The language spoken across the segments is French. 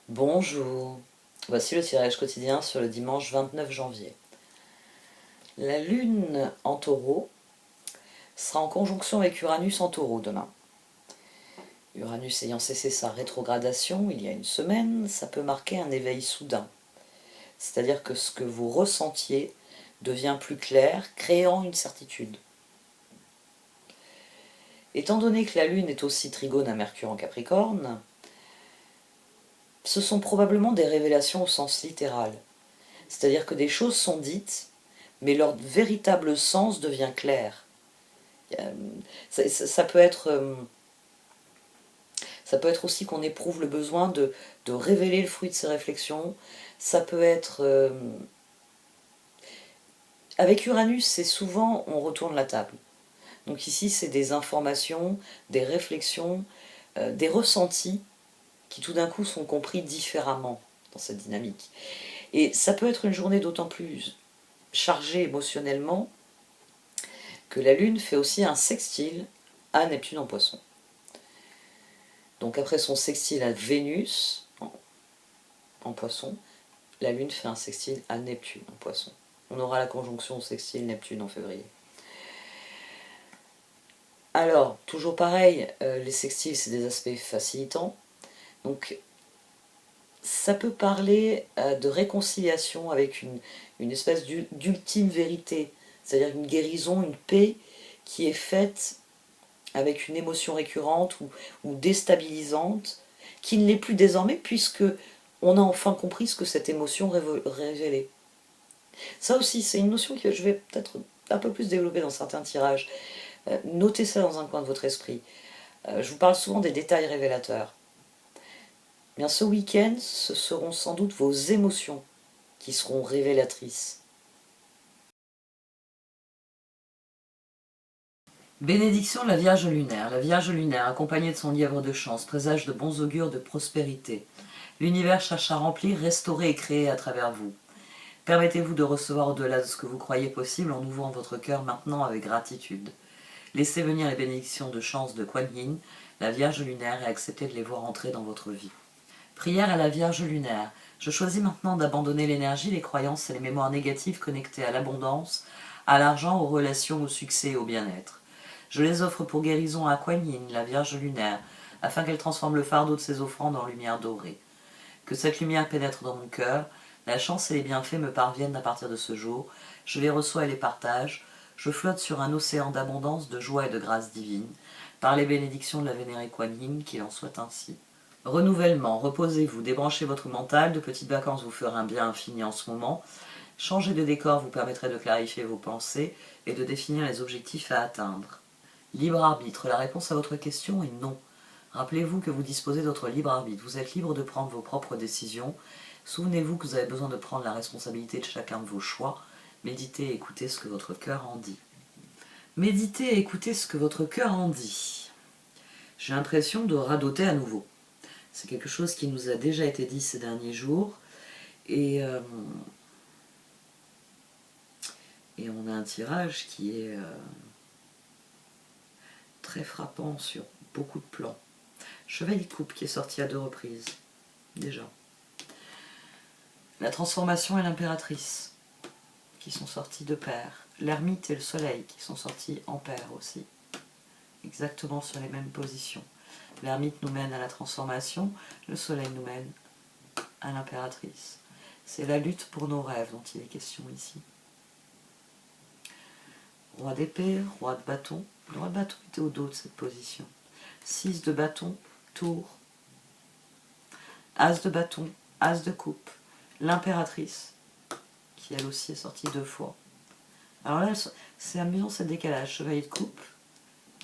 Bonjour, voici le tirage quotidien sur le dimanche 29 janvier. La lune en taureau sera en conjonction avec Uranus en taureau demain. Uranus ayant cessé sa rétrogradation il y a une semaine, ça peut marquer un éveil soudain. C'est-à-dire que ce que vous ressentiez devient plus clair, créant une certitude. Étant donné que la lune est aussi trigone à Mercure en Capricorne, ce sont probablement des révélations au sens littéral. C'est-à-dire que des choses sont dites, mais leur véritable sens devient clair. Ça peut être aussi qu'on éprouve le besoin de révéler le fruit de ses réflexions. Ça peut être... avec Uranus, c'est souvent on retourne la table. Donc ici, c'est des informations, des réflexions, des ressentis qui tout d'un coup sont compris différemment dans cette dynamique. Et ça peut être une journée d'autant plus chargée émotionnellement que la Lune fait aussi un sextile à Neptune en Poisson. Donc après son sextile à Vénus en Poisson, la Lune fait un sextile à Neptune en Poisson. On aura la conjonction sextile Neptune en février. Alors, toujours pareil, les sextiles, c'est des aspects facilitants. Donc, ça peut parler de réconciliation avec une espèce d'ultime vérité, c'est-à-dire une guérison, une paix qui est faite avec une émotion récurrente ou déstabilisante, qui ne l'est plus désormais puisque on a enfin compris ce que cette émotion révélait. Ça aussi, c'est une notion que je vais peut-être un peu plus développer dans certains tirages. Notez ça dans un coin de votre esprit. Je vous parle souvent des détails révélateurs. Bien, ce week-end, ce seront sans doute vos émotions qui seront révélatrices. Bénédiction de la Vierge lunaire. La Vierge lunaire, accompagnée de son lièvre de chance, présage de bons augures de prospérité. L'univers cherche à remplir, restaurer et créer à travers vous. Permettez-vous de recevoir au-delà de ce que vous croyez possible en ouvrant votre cœur maintenant avec gratitude. Laissez venir les bénédictions de chance de Kuan Yin, la Vierge lunaire, et acceptez de les voir entrer dans votre vie. Prière à la Vierge lunaire. Je choisis maintenant d'abandonner l'énergie, les croyances et les mémoires négatives connectées à l'abondance, à l'argent, aux relations, au succès et au bien-être. Je les offre pour guérison à Kuan Yin, la Vierge lunaire, afin qu'elle transforme le fardeau de ses offrandes en lumière dorée. Que cette lumière pénètre dans mon cœur, la chance et les bienfaits me parviennent à partir de ce jour, je les reçois et les partage, je flotte sur un océan d'abondance, de joie et de grâce divine, par les bénédictions de la vénérée Kuan Yin, qu'il en soit ainsi. Renouvellement, reposez-vous, débranchez votre mental, de petites vacances vous feront un bien infini en ce moment, changer de décor vous permettrait de clarifier vos pensées et de définir les objectifs à atteindre. Libre arbitre, la réponse à votre question est non. Rappelez-vous que vous disposez de votre libre arbitre, vous êtes libre de prendre vos propres décisions. Souvenez-vous que vous avez besoin de prendre la responsabilité de chacun de vos choix. Méditez et écoutez ce que votre cœur en dit. Méditez et écoutez ce que votre cœur en dit. J'ai l'impression de radoter à nouveau. C'est quelque chose qui nous a déjà été dit ces derniers jours. Et on a un tirage qui est très frappant sur beaucoup de plans. Chevalier de coupe qui est sorti à 2 reprises, déjà. La transformation et l'impératrice, qui sont sortis de pair. L'ermite et le soleil, qui sont sortis en paire aussi. Exactement sur les mêmes positions. L'ermite nous mène à la transformation, le soleil nous mène à l'impératrice. C'est la lutte pour nos rêves dont il est question ici. Roi d'épée, roi de bâton. Le roi de bâton était au dos de cette position. 6 de bâton, tour. As de bâton, as de coupe. L'impératrice, qui elle aussi est sortie 2 fois. Alors là, c'est amusant ce décalage. Chevalier de coupe,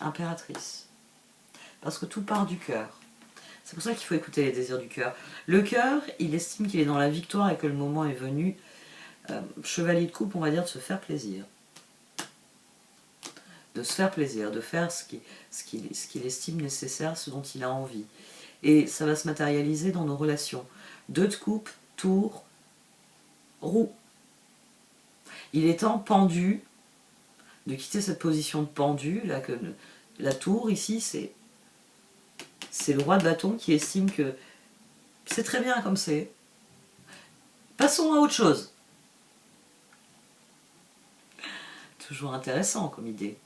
impératrice. Parce que tout part du cœur. C'est pour ça qu'il faut écouter les désirs du cœur. Le cœur, il estime qu'il est dans la victoire et que le moment est venu. Chevalier de coupe, on va dire, de se faire plaisir. De se faire plaisir, de faire ce qu'il estime nécessaire, ce dont il a envie. Et ça va se matérialiser dans nos relations. 2 de coupe, tour, roue. Il est temps, pendu, de quitter cette position de pendu. Là, que la tour, ici, c'est le roi de bâton qui estime que C'est très bien comme c'est. Passons à autre chose. Toujours intéressant comme idée.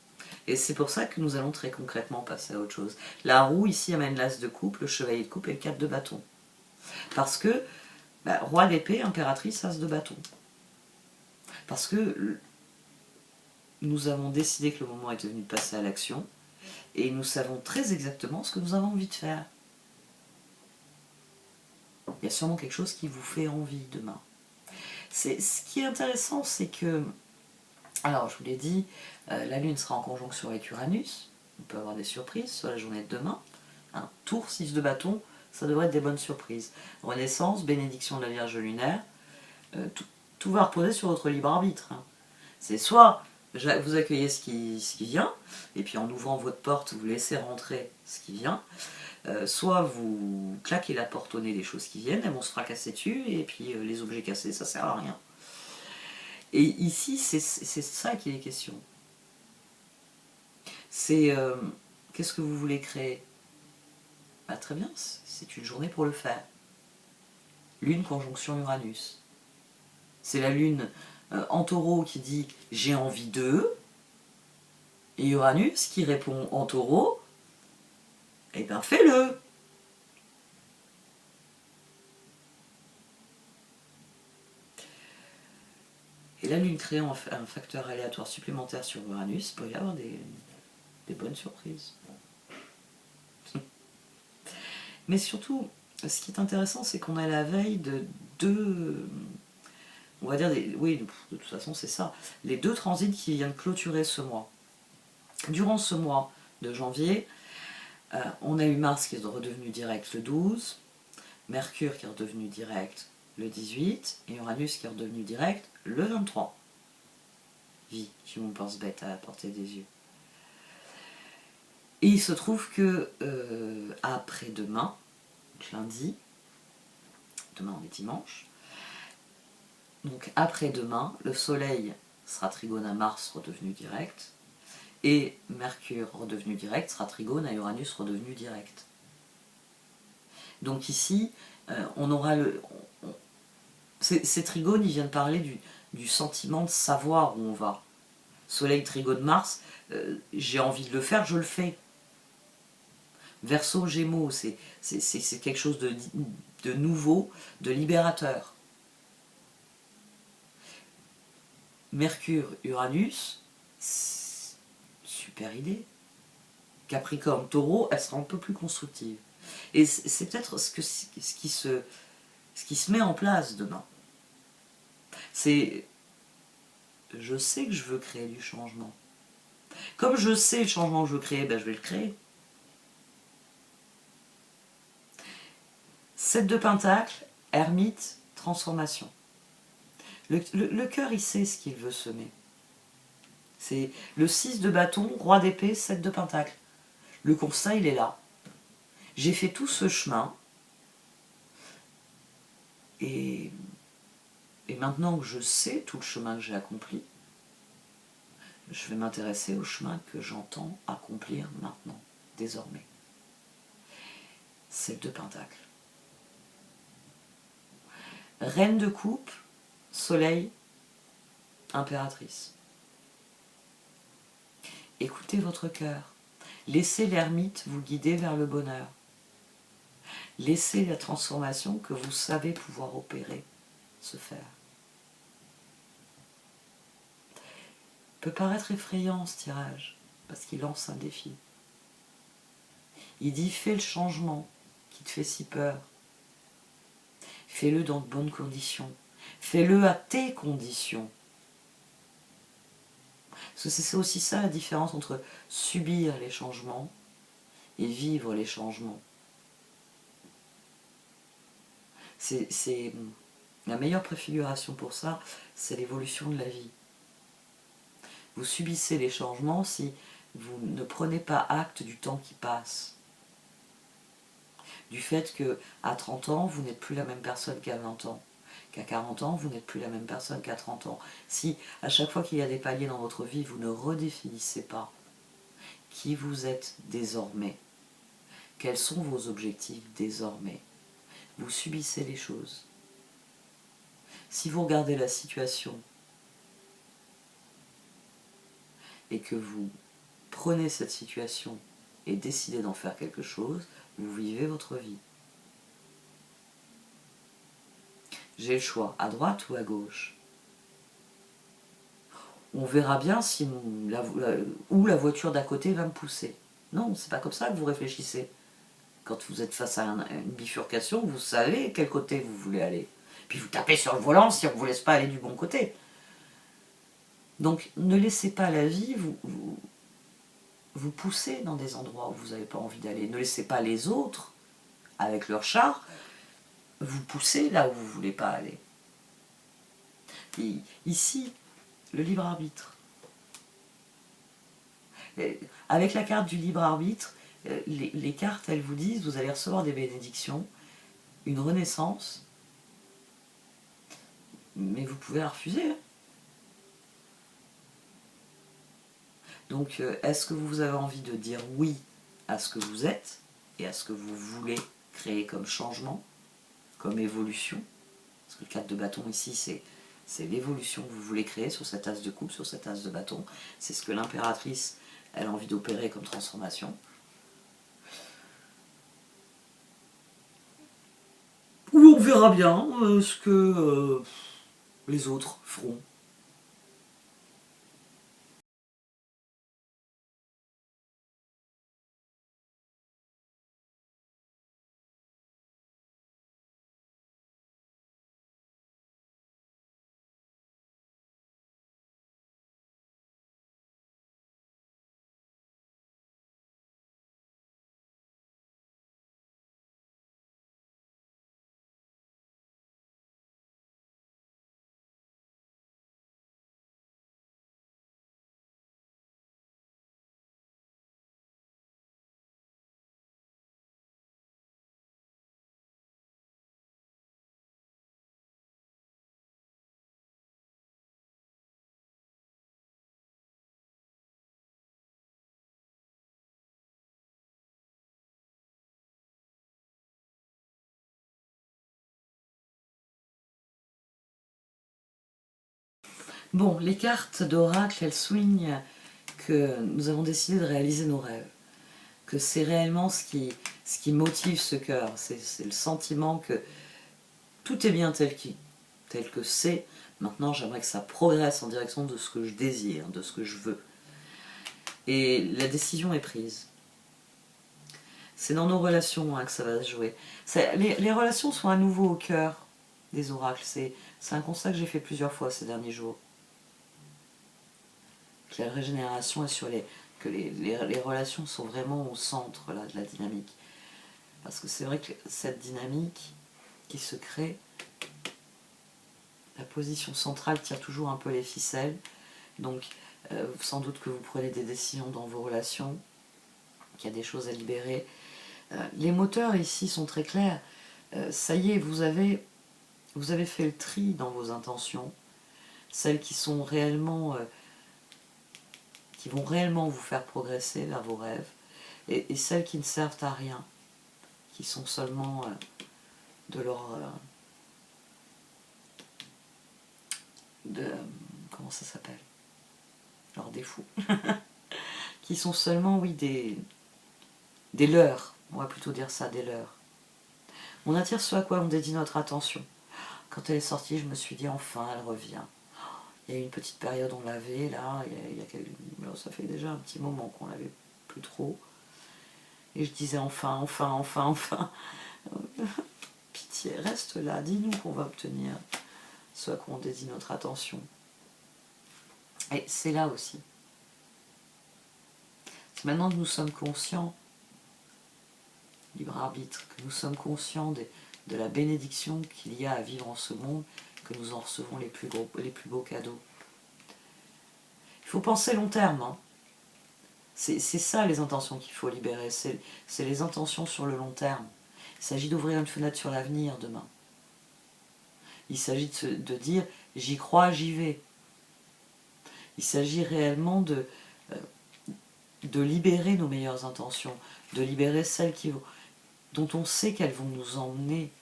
Et c'est pour ça que nous allons très concrètement passer à autre chose. La roue ici amène l'as de coupe, le chevalier de coupe et le 4 de bâton. Parce que, roi d'épée, impératrice, as de bâton. Parce que nous avons décidé que le moment était venu de passer à l'action, et nous savons très exactement ce que nous avons envie de faire. Il y a sûrement quelque chose qui vous fait envie demain. Ce qui est intéressant, c'est que, alors je vous l'ai dit, la Lune sera en conjonction avec Uranus, on peut avoir des surprises sur la journée de demain. Tour 6 de bâton, ça devrait être des bonnes surprises. Renaissance, bénédiction de la Vierge lunaire, tout va reposer sur votre libre arbitre. C'est soit vous accueillez ce qui vient, et puis en ouvrant votre porte, vous laissez rentrer ce qui vient, soit vous claquez la porte au nez des choses qui viennent, elles vont se fracasser dessus, et puis les objets cassés, ça sert à rien. Et ici, c'est ça qu'il est question. C'est qu'est-ce que vous voulez créer? Très bien, c'est une journée pour le faire. Lune conjonction Uranus. C'est la Lune en taureau qui dit « j'ai envie de », et Uranus qui répond en taureau « eh bien fais-le ». Et la Lune créant un facteur aléatoire supplémentaire sur Uranus, il peut y avoir des bonnes surprises. Mais surtout, ce qui est intéressant, c'est qu'on est à la veille de deux... On va dire, oui, de toute façon, c'est ça. Les deux transits qui viennent clôturer ce mois. Durant ce mois de janvier, on a eu Mars qui est redevenu direct le 12, Mercure qui est redevenu direct le 18, et Uranus qui est redevenu direct le 23. Vie, qui m'en pense bête à la portée des yeux. Et il se trouve que après-demain, lundi, demain on est dimanche, donc après-demain, le Soleil sera trigone à Mars redevenu direct, et Mercure redevenu direct sera trigone à Uranus redevenu direct. Donc ici, on aura ces trigones, ils viennent parler du sentiment de savoir où on va. Soleil trigone Mars, j'ai envie de le faire, je le fais. Verseau Gémeaux, c'est quelque chose de nouveau, de libérateur. Mercure, Uranus, super idée. Capricorne, Taureau, elle sera un peu plus constructive. Et c'est peut-être ce qui se met en place demain. C'est, je sais que je veux créer du changement. Comme je sais le changement que je veux créer, je vais le créer. 7 de Pentacle, ermite, transformation. Le cœur, il sait ce qu'il veut semer. C'est le 6 de bâton, roi d'épée, 7 de Pentacle. Le constat, il est là. J'ai fait tout ce chemin. Et maintenant que je sais tout le chemin que j'ai accompli, je vais m'intéresser au chemin que j'entends accomplir maintenant, désormais. 7 de Pentacle. Reine de coupe, soleil, impératrice. Écoutez votre cœur. Laissez l'ermite vous guider vers le bonheur. Laissez la transformation que vous savez pouvoir opérer se faire. Il peut paraître effrayant ce tirage, parce qu'il lance un défi. Il dit fais le changement qui te fait si peur. Fais-le dans de bonnes conditions. Fais-le à tes conditions. Parce que c'est aussi ça la différence entre subir les changements et vivre les changements. C'est la meilleure préfiguration pour ça, c'est l'évolution de la vie. Vous subissez les changements si vous ne prenez pas acte du temps qui passe. Du fait qu'à 30 ans, vous n'êtes plus la même personne qu'à 20 ans. Qu'à 40 ans, vous n'êtes plus la même personne qu'à 30 ans. Si à chaque fois qu'il y a des paliers dans votre vie, vous ne redéfinissez pas qui vous êtes désormais, quels sont vos objectifs désormais, vous subissez les choses. Si vous regardez la situation et que vous prenez cette situation et décidez d'en faire quelque chose, vous vivez votre vie. J'ai le choix, à droite ou à gauche. On verra bien si où la voiture d'à côté va me pousser. Non, c'est pas comme ça que vous réfléchissez. Quand vous êtes face à une bifurcation, vous savez quel côté vous voulez aller. Puis vous tapez sur le volant si on ne vous laisse pas aller du bon côté. Donc ne laissez pas la vie vous pousser dans des endroits où vous n'avez pas envie d'aller. Ne laissez pas les autres, avec leur char, vous pousser là où vous ne voulez pas aller. Et ici, le libre arbitre. Avec la carte du libre arbitre, les cartes, elles vous disent, vous allez recevoir des bénédictions, une renaissance, mais vous pouvez la refuser. Donc, est-ce que vous avez envie de dire oui à ce que vous êtes et à ce que vous voulez créer comme changement, comme évolution? Parce que le 4 de bâton ici, c'est l'évolution que vous voulez créer sur cette as de coupe, sur cette as de bâton. C'est ce que l'impératrice, elle a envie d'opérer comme transformation. Ou on verra bien ce que les autres feront. Bon, les cartes d'oracle, elles soulignent que nous avons décidé de réaliser nos rêves. Que c'est réellement ce qui motive ce cœur. C'est le sentiment que tout est bien tel que c'est. Maintenant, j'aimerais que ça progresse en direction de ce que je désire, de ce que je veux. Et la décision est prise. C'est dans nos relations que ça va se jouer. Les relations sont à nouveau au cœur des oracles. C'est un constat que j'ai fait plusieurs fois ces derniers jours. Que la régénération est sur que les relations sont vraiment au centre là, de la dynamique. Parce que c'est vrai que cette dynamique qui se crée, la position centrale tire toujours un peu les ficelles. Donc, sans doute que vous prenez des décisions dans vos relations, qu'il y a des choses à libérer. Les moteurs ici sont très clairs. Ça y est, vous avez fait le tri dans vos intentions. Celles qui sont réellement... qui vont réellement vous faire progresser vers vos rêves. Et celles qui ne servent à rien. Qui sont seulement de leur... comment ça s'appelle, leurs défauts, qui sont seulement, oui, des leurres, on va plutôt dire ça, des leurres. On attire ce à quoi on dédie notre attention. Quand elle est sortie, je me suis dit, enfin, elle revient. Il y a eu une petite période, on l'avait, là, ça fait déjà un petit moment qu'on l'avait plus trop. Et je disais, enfin. Pitié, reste là, dis-nous qu'on va obtenir ce à quoi on dédie notre attention. Et c'est là aussi. Maintenant que nous sommes conscients, libre arbitre, que nous sommes conscients de la bénédiction qu'il y a à vivre en ce monde, que nous en recevons les plus beaux cadeaux. Il faut penser long terme. Hein. C'est ça les intentions qu'il faut libérer, c'est les intentions sur le long terme. Il s'agit d'ouvrir une fenêtre sur l'avenir demain. Il s'agit de dire « j'y crois, j'y vais ». Il s'agit réellement de libérer nos meilleures intentions, de libérer celles dont on sait qu'elles vont nous emmener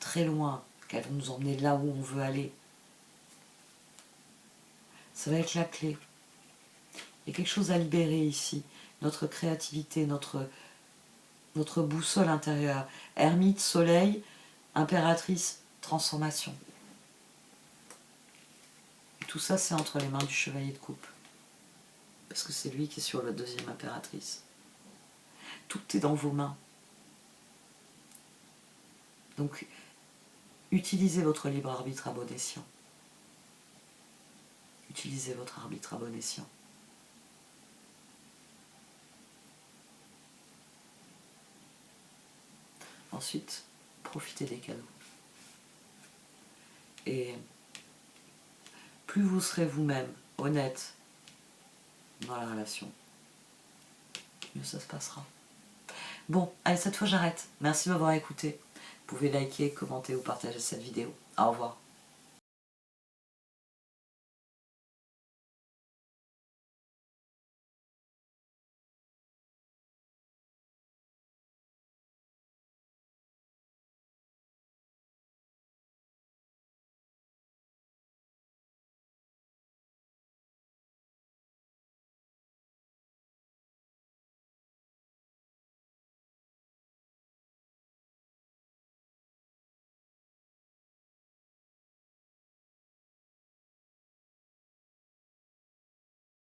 très loin, qu'elles vont nous emmener là où on veut aller. Ça va être la clé. Il y a quelque chose à libérer ici. Notre créativité, notre boussole intérieure. Ermite, soleil, impératrice, transformation. Et tout ça, c'est entre les mains du chevalier de coupe. Parce que c'est lui qui est sur la deuxième impératrice. Tout est dans vos mains. Donc, utilisez votre libre arbitre à bon escient. Utilisez votre arbitre à bon escient. Ensuite, profitez des cadeaux. Et plus vous serez vous-même honnête dans la relation, mieux ça se passera. Bon, allez, cette fois j'arrête. Merci de m'avoir écouté. Vous pouvez liker, commenter ou partager cette vidéo. Au revoir.